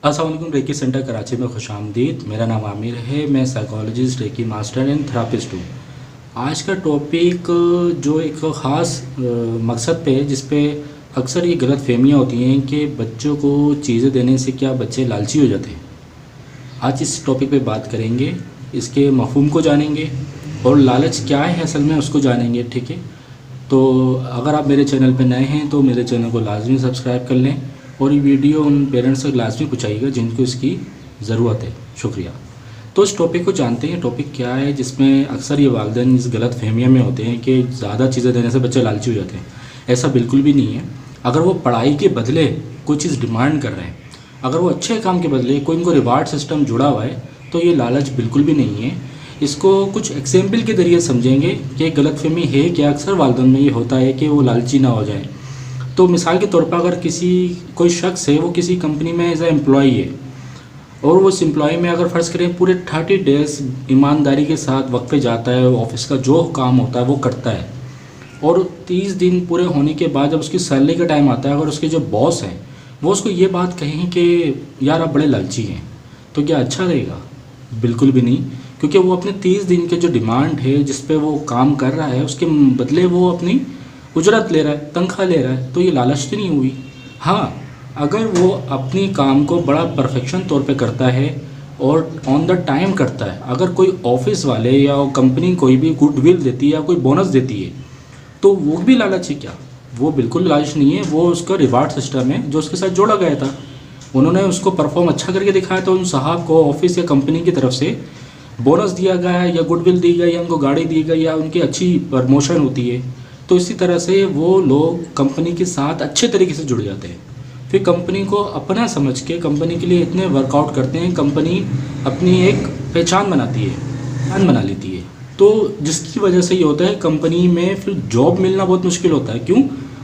अस्सलाम वालेकुम। Recce centre Karachi में खुशामदीद। मेरा नाम आमिर है। मैं psychologist, reiki master and therapist हूँ। आज का टॉपिक जो एक ख़ास मकसद पे है, जिस पे अक्सर ये गलत फहमियाँ होती हैं कि बच्चों को चीज़ें देने से क्या बच्चे लालची हो जाते हैं। आज इस टॉपिक पे बात करेंगे, इसके मफ़हूम को जानेंगे और लालच क्या है असल में उसको जानेंगे। ठीक है, तो अगर आप मेरे चैनल पे नए हैं तो मेरे चैनल को लाजमी सब्सक्राइब कर लें और ये वीडियो उन पेरेंट्स तक लाजमी पहुँचाइएगा जिनको इसकी ज़रूरत है। शुक्रिया। तो इस टॉपिक को जानते हैं। टॉपिक क्या है जिसमें अक्सर ये वालिदैन इस गलत फहमिया में होते हैं कि ज़्यादा चीज़ें देने से बच्चे लालची हो जाते हैं। ऐसा बिल्कुल भी नहीं है। अगर वो पढ़ाई के बदले कोई चीज़ डिमांड कर रहे हैं, अगर वो अच्छे काम के बदले कोई इनको रिवार्ड सिस्टम जुड़ा हुआ है, तो ये लालच बिल्कुल भी नहीं है। इसको कुछ एग्जाम्पल के ज़रिए समझेंगे कि गलतफहमी है क्या। अक्सर वालिदैन में ये होता है कि वो लालची ना हो जाए। तो मिसाल के तौर पर अगर कोई शख्स है, वो किसी कंपनी में एज ए एम्प्लॉई है और वो उस एम्प्लॉई में अगर फ़र्ज़ करें पूरे 30 डेज़ ईमानदारी के साथ वक्त पे जाता है, ऑफिस का जो काम होता है वो करता है, और 30 दिन पूरे होने के बाद जब उसकी सैलरी का टाइम आता है, अगर उसके जो बॉस हैं वो उसको ये बात कहें कि यार आप बड़े लालची हैं, तो क्या अच्छा रहेगा? बिल्कुल भी नहीं। क्योंकि वो अपने 30 दिन के जो डिमांड है, जिस पे वो काम कर रहा है, उसके बदले वो अपनी उजरत ले रहा है, तनख्वाह ले रहा है, तो ये लालच तो नहीं हुई। हाँ, अगर वो अपनी काम को बड़ा परफेक्शन तौर पे करता है और ऑन द टाइम करता है, अगर कोई ऑफिस वाले या कंपनी कोई भी गुडविल देती है या कोई बोनस देती है, तो वो भी लालच है क्या? वो बिल्कुल लालच नहीं है। वो उसका रिवार्ड सिस्टम है जो उसके साथ जोड़ा गया था। उन्होंने उसको परफॉर्म अच्छा करके दिखाया तो उन साहब को ऑफिस या कंपनी की तरफ से बोनस दिया गया या गुडविल दी गई या उनको गाड़ी दी गई या उनकी अच्छी प्रमोशन होती है। तो इसी तरह से वो लोग कंपनी के साथ अच्छे तरीके से जुड़ जाते हैं। फिर कंपनी को अपना समझ के कंपनी के लिए इतने वर्कआउट करते हैं, कंपनी अपनी एक पहचान बनाती है, पहचान बना लेती है। तो जिसकी वजह से ये होता है कंपनी में फिर जॉब मिलना बहुत मुश्किल होता है। क्यों?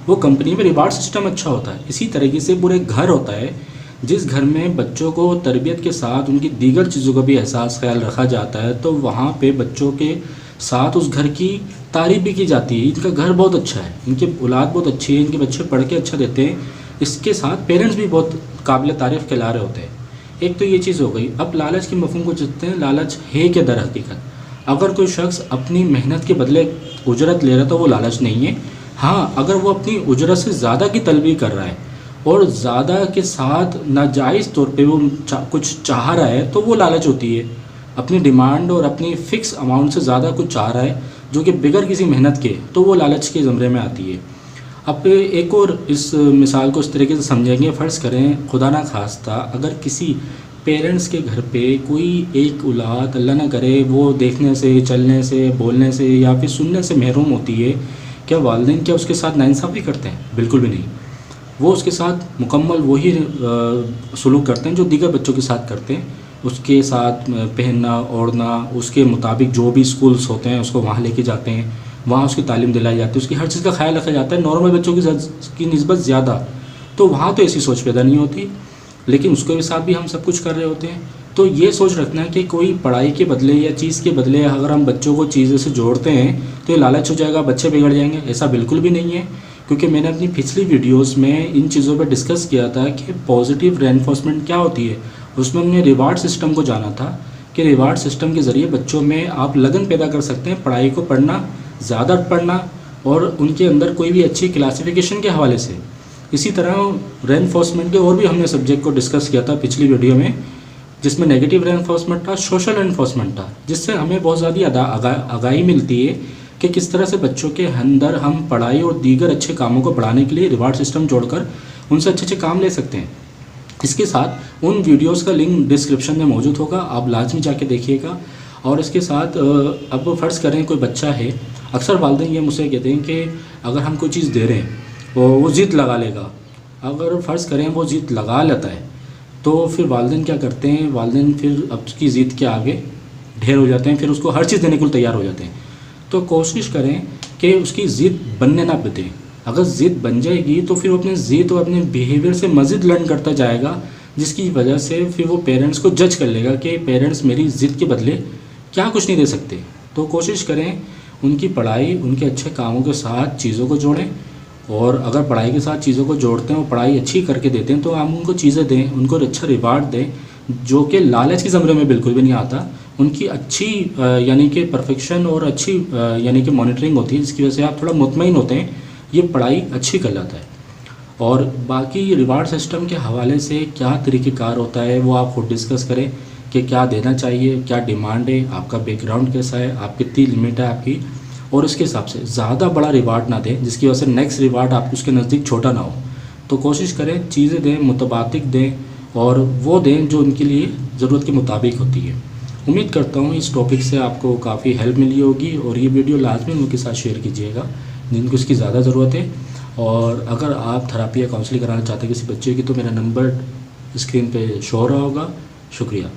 वो कंपनी में रिवार्ड सिस्टम अच्छा होता है। इसी तरीके से पूरे घर होता है, जिस घर में बच्चों को तरबियत के साथ उनकी दीगर चीज़ों का भी एहसास ख्याल रखा जाता है, तो वहाँ पे बच्चों के साथ उस घर की तारीफ भी की जाती है। इनका घर बहुत अच्छा है, इनकी औलाद बहुत अच्छी है, इनके बच्चे पढ़ के अच्छा देते हैं। इसके साथ पेरेंट्स भी बहुत काबिल तारीफ़ कहला रहे होते हैं। एक तो ये चीज़ हो गई। अब लालच की मफ़हूम को जानते हैं। लालच है क्या दर हकीकत? अगर कोई शख्स अपनी मेहनत के बदले उजरत ले रहा है तो वो लालच नहीं है। हाँ, अगर वो अपनी उजरत से ज़्यादा की तलबी कर रहा है और ज़्यादा के साथ नाजायज़ तौर पे वो कुछ चाह रहा है, तो वो लालच होती है। अपनी डिमांड और अपनी फ़िक्स अमाउंट से ज़्यादा कुछ चाह रहा है जो कि बगैर किसी मेहनत के, तो वो लालच के ज़मरे में आती है। अब एक और इस मिसाल को इस तरीके से समझेंगे। फ़र्ज़ करें खुदा ना खास्ता अगर किसी पेरेंट्स के घर पे कोई एक औलाद, अल्लाह ना करे, वो देखने से, चलने से, बोलने से या फिर सुनने से महरूम होती है, क्या वालिदैन क्या उसके साथ नाइंसाफ़ी करते हैं? बिल्कुल भी नहीं। वो उसके साथ मुकम्मल वही सलूक करते हैं जो दीगर बच्चों के साथ करते हैं। उसके साथ पहनना ओढ़ना, उसके मुताबिक जो भी स्कूल्स होते हैं उसको वहाँ लेके जाते हैं, वहाँ उसकी तालीम दिलाई जाती है, उसकी हर चीज़ का ख्याल रखा जाता है, नॉर्मल बच्चों की निस्बत ज़्यादा। तो वहाँ तो ऐसी सोच पैदा नहीं होती, लेकिन उसके साथ भी हम सब कुछ कर रहे होते हैं। तो ये सोच रखना कि कोई पढ़ाई के बदले या चीज़ के बदले अगर हम बच्चों को चीज़ों से जोड़ते हैं तो ये लालच हो जाएगा, बच्चे बिगड़ जाएंगे। ऐसा बिल्कुल भी नहीं है। क्योंकि मैंने अपनी पिछली वीडियोस में इन चीज़ों पर डिस्कस किया था कि पॉजिटिव रेनफोर्समेंट क्या होती है। उसमें हमने रिवार्ड सिस्टम को जाना था कि रिवार्ड सिस्टम के ज़रिए बच्चों में आप लगन पैदा कर सकते हैं, पढ़ाई को पढ़ना, ज़्यादा पढ़ना, और उनके अंदर कोई भी अच्छी क्लासिफिकेशन के हवाले से। इसी तरह रेनफोर्समेंट के और भी हमने सब्जेक्ट को डिस्कस किया था पिछली वीडियो में, जिसमें नेगेटिव रेनफोर्समेंट था, सोशल रेनफोर्समेंट था, जिससे हमें बहुत ज़्यादा आगाही मिलती है कि किस तरह से बच्चों के अंदर हम पढ़ाई और दीगर अच्छे कामों को बढ़ाने के लिए रिवार्ड सिस्टम जोड़कर उनसे अच्छे अच्छे काम ले सकते हैं। इसके साथ उन वीडियोस का लिंक डिस्क्रिप्शन में मौजूद होगा, आप लाजमी जाके देखिएगा। और इसके साथ अब फ़र्ज़ करें कोई बच्चा है, अक्सर वालिदैन ये मुझसे कहते हैं कि अगर हम कोई चीज़ दे रहे हैं वो ज़िद लगा लेगा। अगर फ़र्ज़ करें वो ज़िद लगा लेता है तो फिर वालिदैन क्या करते हैं, वालिदैन फिर अब उसकी ज़िद के आगे ढेर हो जाते हैं, फिर उसको हर चीज़ देने को तैयार हो जाते हैं। तो कोशिश करें कि उसकी ज़िद बनने ना दें। अगर ज़िद बन जाएगी तो फिर वो अपनी ज़िद और अपने बिहेवियर से मज़ीद लर्न करता जाएगा, जिसकी वजह से फिर वो पेरेंट्स को जज कर लेगा कि पेरेंट्स मेरी ज़िद के बदले क्या कुछ नहीं दे सकते। तो कोशिश करें उनकी पढ़ाई, उनके अच्छे कामों के साथ चीज़ों को जोड़ें और अगर पढ़ाई के साथ चीज़ों को जोड़ते हैं और पढ़ाई अच्छी करके देते हैं तो हम उनको चीज़ें दें, उनको अच्छा रिवार्ड दें, जो कि लालच की ज़मरे में बिल्कुल भी नहीं आता। उनकी अच्छी यानी कि परफेक्शन और अच्छी यानी कि मॉनिटरिंग होती है, जिसकी वजह से आप थोड़ा मुतमईन होते हैं ये पढ़ाई अच्छी कर लाता है। और बाकी रिवार्ड सिस्टम के हवाले से क्या तरीक़ेकार होता है वो आप खुद डिस्कस करें कि क्या देना चाहिए, क्या डिमांड है, आपका बैकग्राउंड कैसा है, आप कितनी लिमिट है आपकी, और उसके हिसाब से ज़्यादा बड़ा रिवार्ड ना दें जिसकी वजह से नेक्स्ट रिवार्ड आप उसके नज़दीक छोटा ना हो। तो कोशिश करें चीज़ें दें, मुतबातिक दें और वो दें जो उनके लिए ज़रूरत के मुताबिक होती है। उम्मीद करता हूँ इस टॉपिक से आपको काफ़ी हेल्प मिली होगी और ये वीडियो लाजमी उनके साथ शेयर कीजिएगा जिनको इसकी ज़्यादा ज़रूरत है। और अगर आप थेरेपी या काउंसलिंग कराना चाहते हैं किसी बच्चे की तो मेरा नंबर स्क्रीन पे शो हो रहा होगा। शुक्रिया।